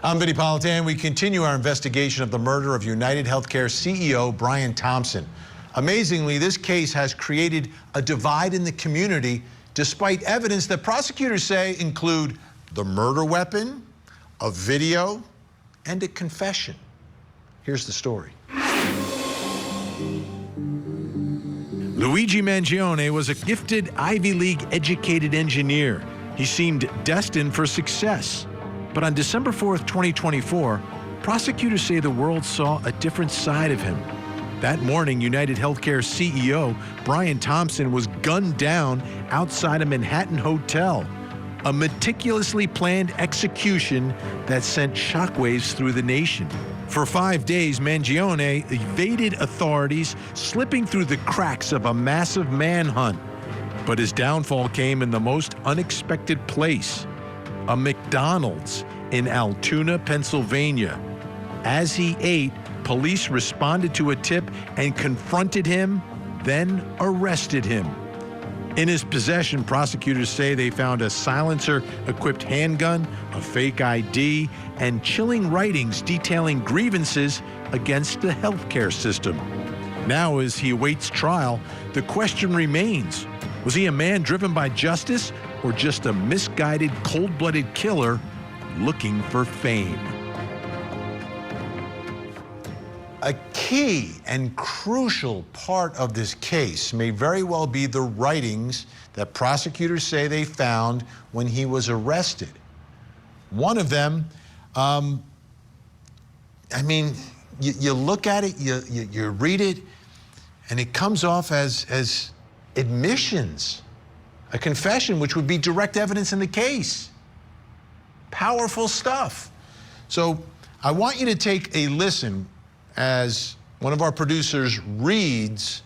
I'm Vinny Politan. We continue our investigation of the murder of United Healthcare CEO Brian Thompson. Amazingly, this case has created a divide in the community despite evidence that prosecutors say include the murder weapon, a video, and a confession. Here's the story. Luigi Mangione was a gifted Ivy League educated engineer. He seemed destined for success. But on December 4th, 2024, prosecutors say the world saw a different side of him. That morning, United Healthcare CEO Brian Thompson was gunned down outside a Manhattan hotel. A meticulously planned execution that sent shockwaves through the nation. For 5 days, Mangione evaded authorities, slipping through the cracks of a massive manhunt. But his downfall came in the most unexpected place, a McDonald's in Altoona, Pennsylvania. As he ate, police responded to a tip and confronted him, then arrested him. In his possession, prosecutors say they found a silencer-equipped handgun, a fake ID, and chilling writings detailing grievances against the healthcare system. Now, as he awaits trial, the question remains, was he a man driven by justice or just a misguided, cold-blooded killer looking for fame? A key and crucial part of this case may very well be the writings that prosecutors say they found when he was arrested. One of them, I mean, you look at it, you read it, and it comes off as admissions, a confession, which would be direct evidence in the case. Powerful stuff. So I want you to take a listen as one of our producers reads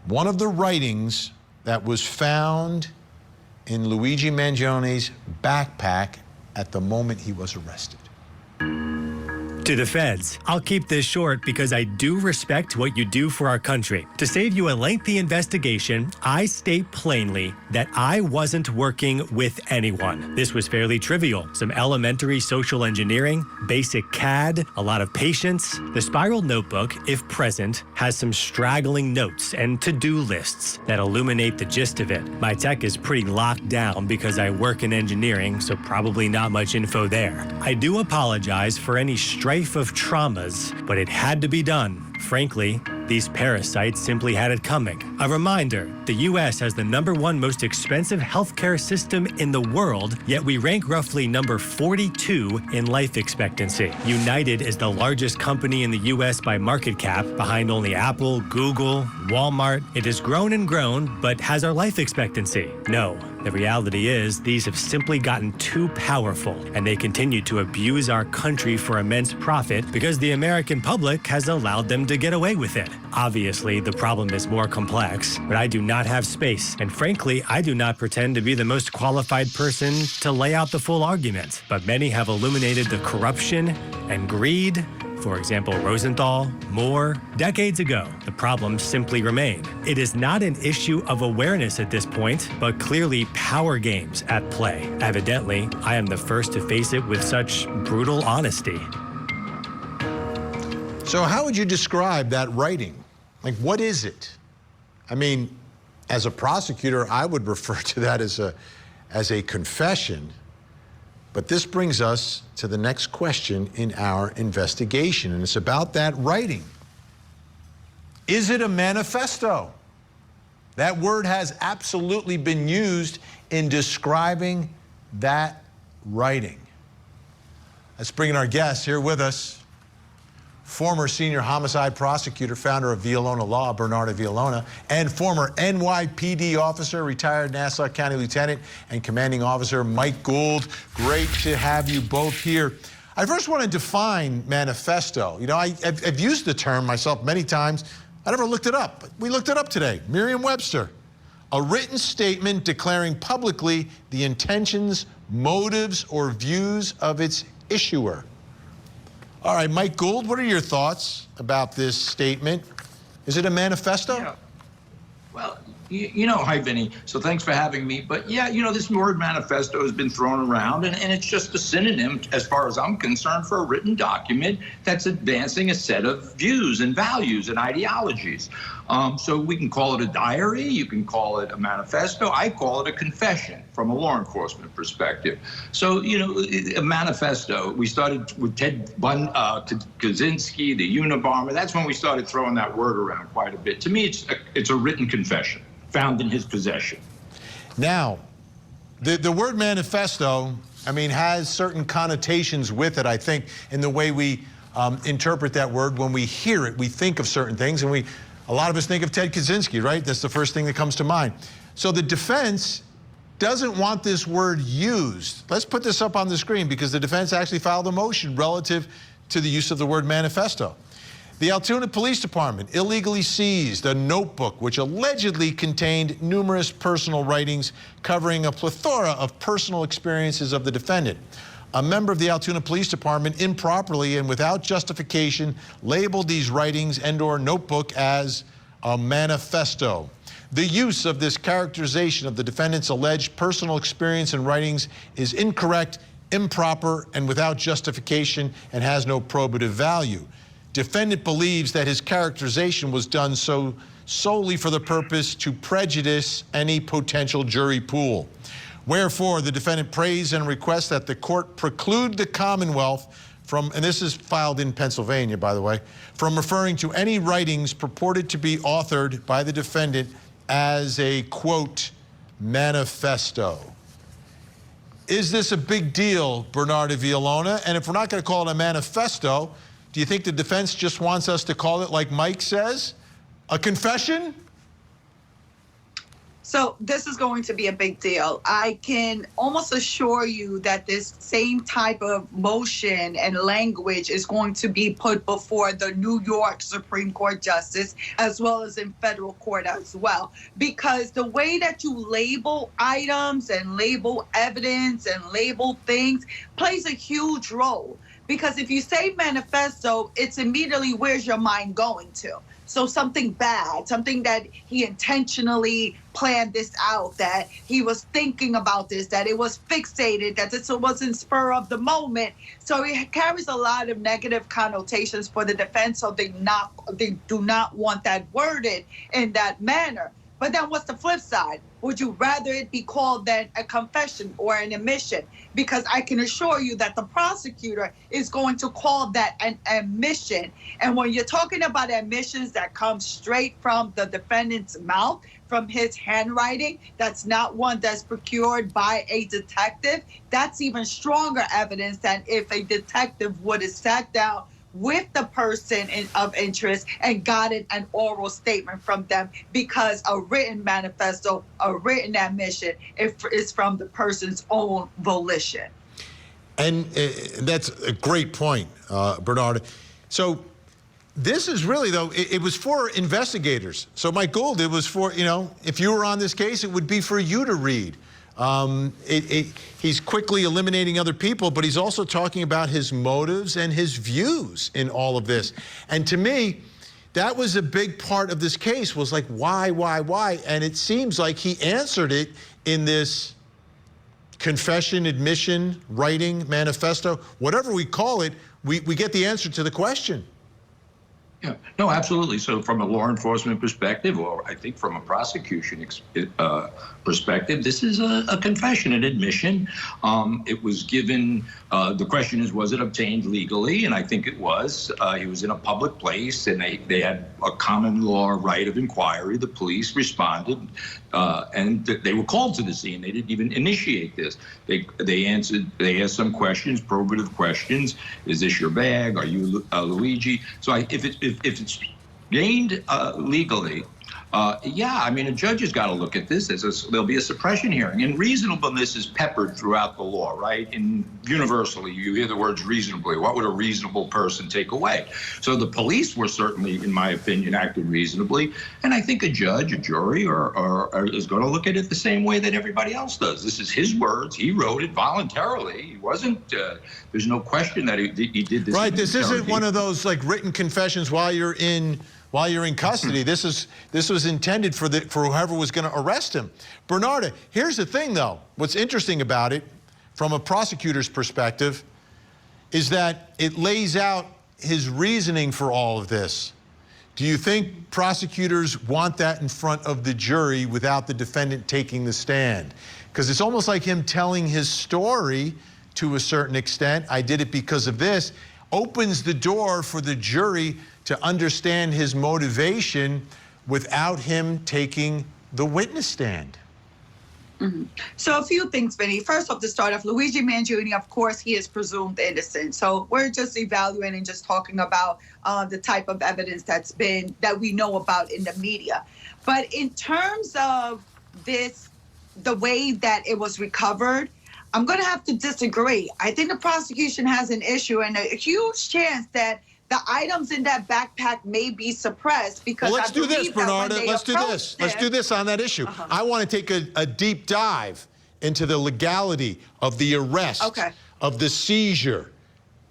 one of the writings that was found in Luigi Mangione's backpack at the moment he was arrested. To the feds, I'll keep this short because I do respect what you do for our country. To save you a lengthy investigation, I state plainly that I wasn't working with anyone. This was fairly trivial. Some elementary social engineering, basic CAD, a lot of patience. The spiral notebook, if present, has some straggling notes and to-do lists that illuminate the gist of it. My tech is pretty locked down because I work in engineering, so probably not much info there. I do apologize for any strife of traumas, but it had to be done. Frankly, these parasites simply had it coming. A reminder, the U.S. has the #1 most expensive healthcare system in the world, yet we rank roughly number 42 in life expectancy. United is the largest company in the U.S. by market cap, behind only Apple, Google, Walmart. It has grown and grown, but has our life expectancy? No. The reality is, these have simply gotten too powerful, and they continue to abuse our country for immense profit because the American public has allowed them to get away with it. Obviously, the problem is more complex, but I do not have space, and frankly, I do not pretend to be the most qualified person to lay out the full argument. But many have illuminated the corruption and greed. For example, Rosenthal, Moore. Decades ago, the problems simply remain. It is not an issue of awareness at this point, but clearly power games at play. Evidently, I am the first to face it with such brutal honesty. So how would you describe that writing? Like, what is it? I mean, as a prosecutor, I would refer to that as a confession. But this brings us to the next question in our investigation, and it's about that writing. Is it a manifesto? That word has absolutely been used in describing that writing. Let's bring in our guest here with us, former senior homicide prosecutor, founder of Villalona Law, Bernardo Villalona, and former NYPD officer, retired Nassau County Lieutenant and Commanding Officer Mike Gould. Great to have you both here. I first want to define manifesto. You know, I've used the term myself many times. I never looked it up, but we looked it up today. Merriam-Webster, a written statement declaring publicly the intentions, motives, or views of its issuer. All right, Mike Gould, what are your thoughts about this statement? Is it a manifesto? Yeah. Well, Hi, Vinny. So thanks for having me. But yeah, this word manifesto has been thrown around, and it's just a synonym, as far as I'm concerned, for a written document that's advancing a set of views and values and ideologies. So we can call it a diary, you can call it a manifesto. I call it a confession from a law enforcement perspective. So, a manifesto, we started with Ted Kaczynski, the Unabomber. That's when we started throwing that word around quite a bit. To me, it's a written confession found in his possession. Now, the word manifesto, has certain connotations with it, I think, in the way we interpret that word. When we hear it, we think of certain things, and a lot of us think of Ted Kaczynski, right? That's the first thing that comes to mind. So the defense doesn't want this word used. Let's put this up on the screen, because the defense actually filed a motion relative to the use of the word manifesto. The Altoona Police Department illegally seized a notebook which allegedly contained numerous personal writings covering a plethora of personal experiences of the defendant. A member of the Altoona Police Department improperly and without justification labeled these writings and/or notebook as a manifesto. The use of this characterization of the defendant's alleged personal experience and writings is incorrect, improper, and without justification, and has no probative value. Defendant believes that his characterization was done so solely for the purpose to prejudice any potential jury pool. Wherefore, the defendant prays and requests that the court preclude the Commonwealth from, and this is filed in Pennsylvania, by the way, from referring to any writings purported to be authored by the defendant as a, quote, manifesto. Is this a big deal, Bernardo Villalona? And if we're not going to call it a manifesto, do you think the defense just wants us to call it, like Mike says, a confession? So this is going to be a big deal. I can almost assure you that this same type of motion and language is going to be put before the New York Supreme Court Justice, as well as in federal court as well. Because the way that you label items and label evidence and label things plays a huge role. Because if you say manifesto, it's immediately where's your mind going to? So something bad, something that he intentionally planned this out, that he was thinking about this, that it was fixated, that this wasn't spur of the moment. So it carries a lot of negative connotations for the defense. So they do not want that worded in that manner. But then what's the flip side? Would you rather it be called then a confession or an admission? Because I can assure you that the prosecutor is going to call that an admission. And when you're talking about admissions that come straight from the defendant's mouth, from his handwriting, that's not one that's procured by a detective, that's even stronger evidence than if a detective would have sat down with the person of interest and gotten an oral statement from them, because a written manifesto, a written admission, is from the person's own volition. And that's a great point, Bernard. So this is really, though, it was for investigators. So, Mike Gould, it was for, if you were on this case, it would be for you to read. He's quickly eliminating other people, but he's also talking about his motives and his views in all of this. And to me, that was a big part of this case, was like, why? And it seems like he answered it in this confession, admission, writing, manifesto, whatever we call it, we get the answer to the question. Yeah, no, absolutely. So from a law enforcement perspective, or I think from a prosecution perspective, this is a confession, an admission. It was given, the question is, was it obtained legally? And I think it was. He was in a public place, and they had a common law right of inquiry. The police responded, and they were called to the scene. They didn't even initiate this. They asked some questions, probative questions. Is this your bag? Are you Luigi? So if it's gained legally, yeah, I mean, a judge has got to look at this. There'll be a suppression hearing, and reasonableness is peppered throughout the law, right? And universally, you hear the words reasonably. What would a reasonable person take away? So the police were certainly, in my opinion, acted reasonably, and I think a judge, a jury, or is going to look at it the same way that everybody else does. This is his words. He wrote it voluntarily. He wasn't. There's no question that he did this. Right. This isn't one of those like written confessions while you're in while you're in custody. This was intended for whoever was going to arrest him. Bernarda, here's the thing, though. What's interesting about it, from a prosecutor's perspective, is that it lays out his reasoning for all of this. Do you think prosecutors want that in front of the jury without the defendant taking the stand? Because it's almost like him telling his story to a certain extent. I did it because of this. Opens the door for the jury to understand his motivation without him taking the witness stand. So a few things, Vinny. First off, to start off, Luigi Mangione, of course, he is presumed innocent. So we're just evaluating, just talking about the type of evidence that we know about in the media. But in terms of this, the way that it was recovered, I'm going to have to disagree. I think the prosecution has an issue and a huge chance that the items in that backpack may be suppressed because well, let's do this, Bernarda. Let's do this. Let's do this on that issue. I want to take a deep dive into the legality of the arrest, of the seizure.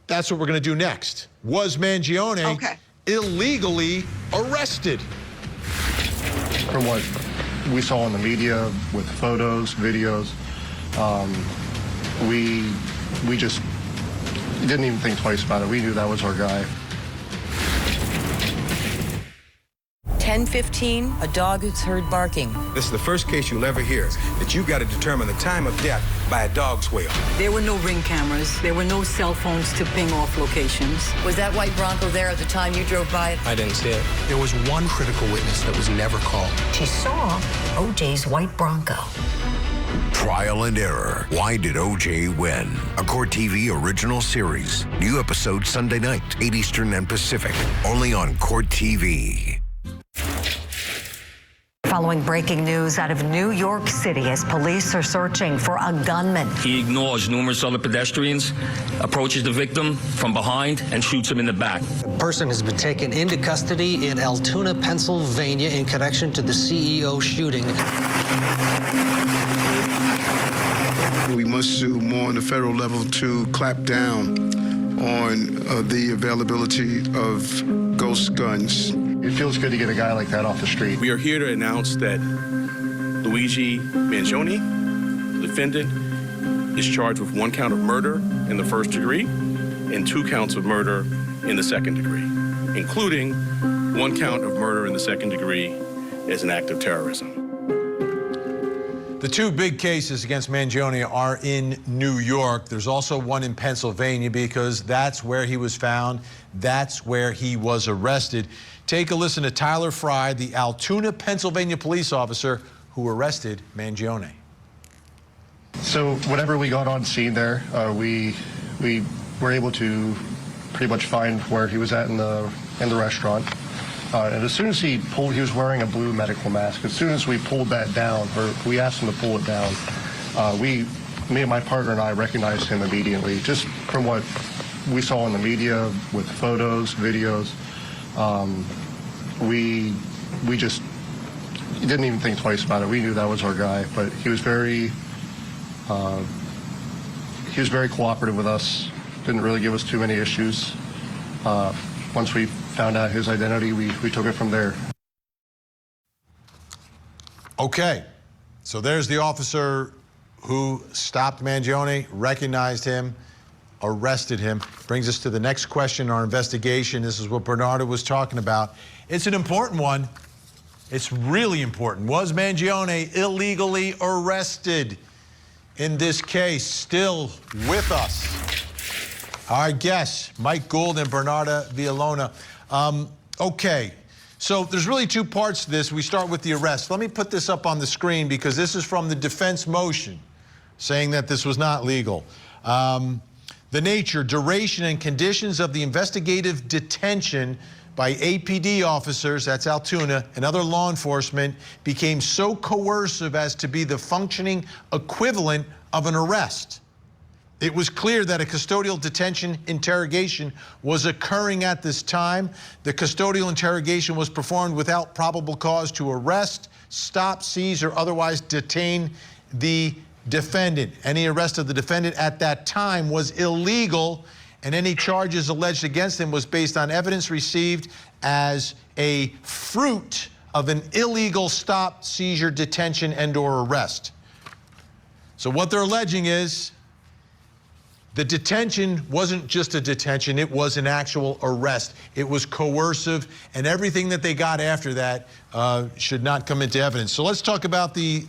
That's what we're going to do next. Was Mangione illegally arrested? From what we saw in the media with photos, videos, we just didn't even think twice about it. We knew that was our guy. 10:15, a dog is heard barking. This is the first case you'll ever hear that you got to determine the time of death by a dog's wail. There were no ring cameras. There were no cell phones to ping off locations. Was that white Bronco there at the time you drove by it? I didn't see it. There was one critical witness that was never called. She saw O.J.'s white Bronco. Trial and Error. Why did O.J. win? A CourtTV original series. New episode Sunday night, 8 Eastern and Pacific. Only on CourtTV. Following breaking news out of New York City as police are searching for a gunman. He ignores numerous other pedestrians, approaches the victim from behind, and shoots him in the back. The person has been taken into custody in Altoona, Pennsylvania in connection to the CEO shooting. We must do more on the federal level to clamp down on the availability of ghost guns. It feels good to get a guy like that off the street. We are here to announce that Luigi Mangione, defendant, is charged with 1 count of murder in the first degree and 2 counts of murder in the second degree, including 1 count of murder in the second degree as an act of terrorism. The 2 big cases against Mangione are in New York. There's also one in Pennsylvania because that's where he was found. That's where he was arrested. Take a listen to Tyler Fry, the Altoona, Pennsylvania police officer who arrested Mangione. So whenever we got on scene there, we were able to pretty much find where he was at in the restaurant. And as soon as he was wearing a blue medical mask. As soon as we pulled that down, or we asked him to pull it down, me and my partner and I recognized him immediately, just from what we saw in the media with photos, videos. We just didn't even think twice about it. We knew that was our guy, but he was very cooperative with us. Didn't really give us too many issues. Once we found out his identity, we took it from there. Okay, so there's the officer who stopped Mangione, recognized him, arrested him. Brings us to the next question in our investigation. This is what Bernarda was talking about. It's an important one. It's really important. Was Mangione illegally arrested? In this case, still with us, our guests, Mike Gould and Bernarda Villalona. Okay, so there's really 2 parts to this. We start with the arrest. Let me put this up on the screen because this is from the defense motion saying that this was not legal. The nature, duration, and conditions of the investigative detention by APD officers, that's Altoona, and other law enforcement became so coercive as to be the functioning equivalent of an arrest. It was clear that a custodial detention interrogation was occurring at this time. The custodial interrogation was performed without probable cause to arrest, stop, seize, or otherwise detain the defendant. Any arrest of the defendant at that time was illegal and any charges alleged against him was based on evidence received as a fruit of an illegal stop, seizure, detention, and/or arrest. So what they're alleging is the detention wasn't just a detention, it was an actual arrest. It was coercive, and everything that they got after that should not come into evidence. So let's talk about the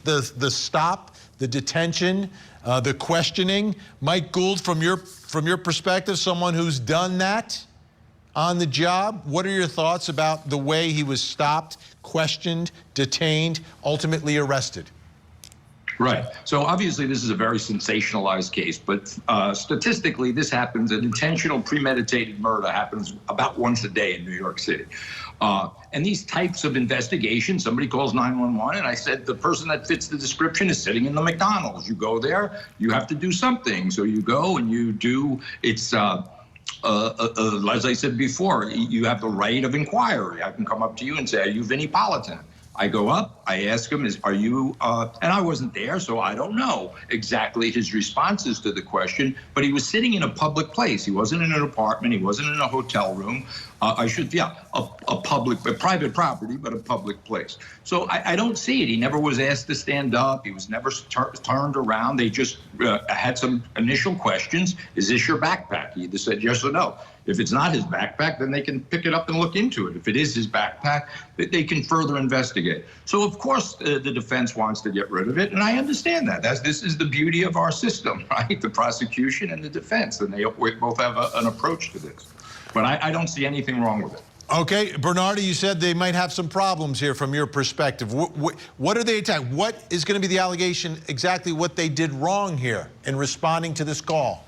stop, the detention, the questioning. Mike Gould, from your perspective, someone who's done that on the job, what are your thoughts about the way he was stopped, questioned, detained, ultimately arrested? Right. So obviously this is a very sensationalized case, but statistically this happens, an intentional premeditated murder happens about once a day in New York City. And these types of investigations, somebody calls 911 and I said the person that fits the description is sitting in the McDonald's. You go there, you have to do something. So you go and you do, it's, as I said before, you have the right of inquiry. I can come up to you and say, are you Vinnie Politan? I go up, I ask him, are you, and I wasn't there, so I don't know exactly his responses to the question, but he was sitting in a public place. He wasn't in an apartment, he wasn't in a hotel room. A private property, but a public place. So I don't see it. He never was asked to stand up. He was never turned around. They just had some initial questions. Is this your backpack? He either said yes or no. If it's not his backpack, then they can pick it up and look into it. If it is his backpack, they can further investigate. So of course the defense wants to get rid of it, and I understand that. This is the beauty of our system, right? The prosecution and the defense, and they both have an approach to this. But I don't see anything wrong with it. Okay, Bernardo, you said they might have some problems here from your perspective. What are they attacking? What is going to be the allegation, exactly what they did wrong here in responding to this call?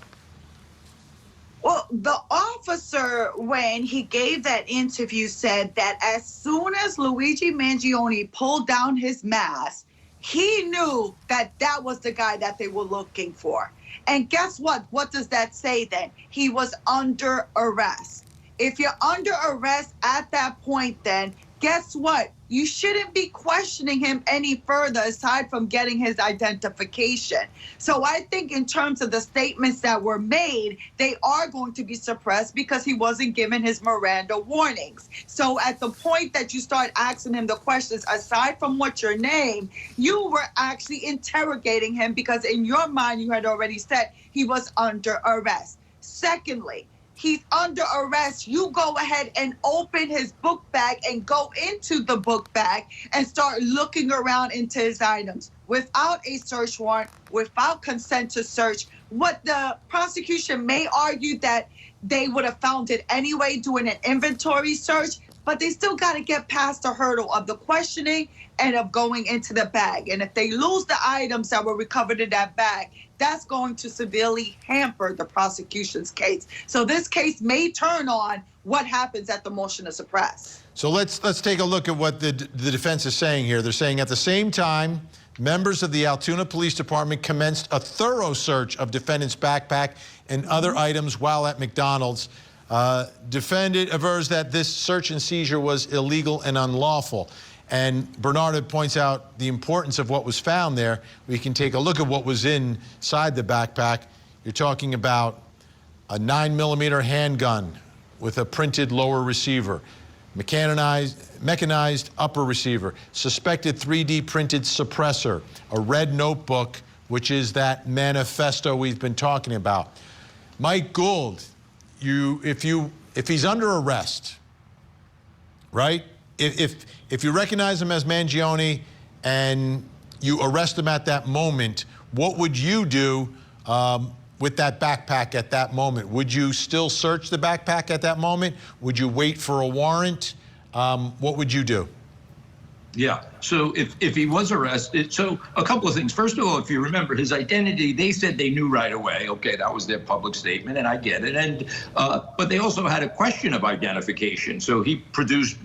Well, the officer, when he gave that interview, said that as soon as Luigi Mangione pulled down his mask, he knew that that was the guy that they were looking for. And guess what? What does that say then? He was under arrest. If you're under arrest at that point, then guess what? You shouldn't be questioning him any further aside from getting his identification. So I think in terms of the statements that were made, they are going to be suppressed because he wasn't given his Miranda warnings. So at the point that you start asking him the questions, aside from what's your name, you were actually interrogating him because in your mind you had already said he was under arrest. Secondly, he's under arrest. You go ahead and open his book bag and go into the book bag and start looking around into his items without a search warrant, without consent to search. What the prosecution may argue that they would have found it anyway doing an inventory search, but they still got to get past the hurdle of the questioning and of going into the bag. And if they lose the items that were recovered in that bag, that's going to severely hamper the prosecution's case. So this case may turn on what happens at the motion to suppress. So let's take a look at what the defense is saying here. They're saying at the same time, members of the Altoona Police Department commenced a thorough search of defendant's backpack and other items while at McDonald's. Defendant avers that this search and seizure was illegal and unlawful. And Bernardo points out the importance of what was found there. We can take a look at what was inside the backpack. You're talking about a 9mm handgun with a printed lower receiver, mechanized upper receiver, suspected 3D printed suppressor, a red notebook, which is that manifesto we've been talking about. Mike Gould, if he's under arrest, right? If you recognize him as Mangione and you arrest him at that moment, what would you do with that backpack at that moment? Would you still search the backpack at that moment? Would you wait for a warrant? What would you do? Yeah, so if he was arrested, so a couple of things. First of all, if you remember his identity, they said they knew right away. Okay, that was their public statement, and I get it. And but they also had a question of identification. So he produced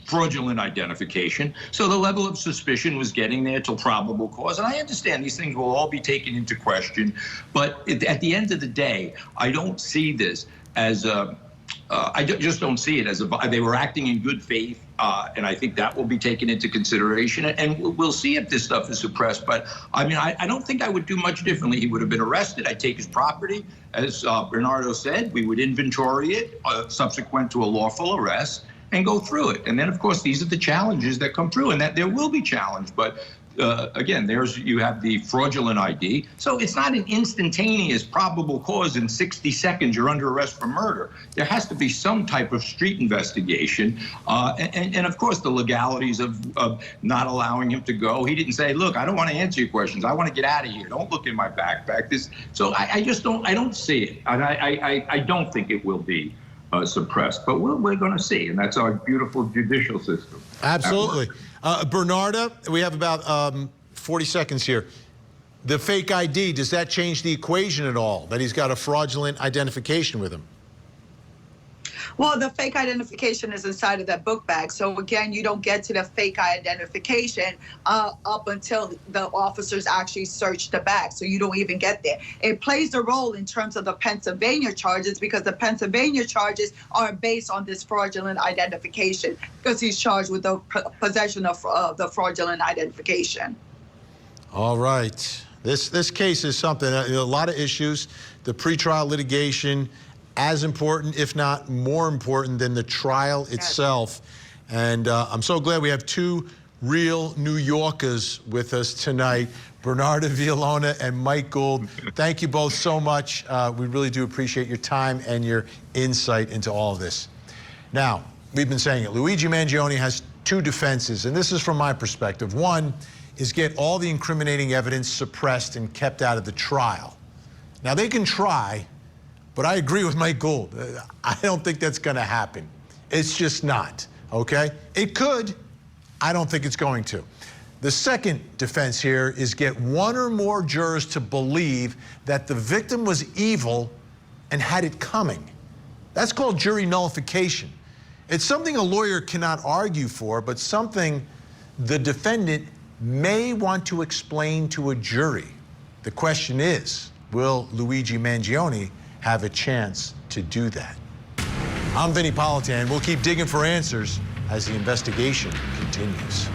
fraudulent identification. So the level of suspicion was getting there till probable cause. And I understand these things will all be taken into question. But at the end of the day, I don't see this as I just don't see it as they were acting in good faith, and I think that will be taken into consideration. And we'll see if this stuff is suppressed. But I mean, I don't think I would do much differently. He would have been arrested. I'd take his property, as Bernardo said. We would inventory it subsequent to a lawful arrest and go through it. And then, of course, these are the challenges that come through, and that there will be challenged. But again, you have the fraudulent ID. So it's not an instantaneous probable cause in 60 seconds you're under arrest for murder. There has to be some type of street investigation. And of course, the legalities of not allowing him to go. He didn't say, look, I don't want to answer your questions. I want to get out of here. Don't look in my backpack. So I just don't see it. And I don't think it will be suppressed. But we're going to see. And that's our beautiful judicial system. Absolutely. Bernarda, we have about 40 seconds here. The fake ID, does that change the equation at all, that he's got a fraudulent identification with him? Well, the fake identification is inside of that book bag. So again, you don't get to the fake identification up until the officers actually search the bag. So you don't even get there. It plays a role in terms of the Pennsylvania charges, because the Pennsylvania charges are based on this fraudulent identification, because he's charged with the possession of the fraudulent identification. All right. This case is something, a lot of issues. The pretrial litigation, as important, if not more important than the trial itself. And I'm so glad we have two real New Yorkers with us tonight, Bernarda Villalona and Mike Gould. Thank you both so much. We really do appreciate your time and your insight into all of this. Now, we've been saying it, Luigi Mangione has two defenses, and this is from my perspective. One is get all the incriminating evidence suppressed and kept out of the trial. Now, they can try, but I agree with Mike Gould. I don't think that's going to happen. It's just not, okay? It could. I don't think it's going to. The second defense here is get one or more jurors to believe that the victim was evil and had it coming. That's called jury nullification. It's something a lawyer cannot argue for, but something the defendant may want to explain to a jury. The question is, will Luigi Mangione have a chance to do that? I'm Vinny Politan. We'll keep digging for answers as the investigation continues.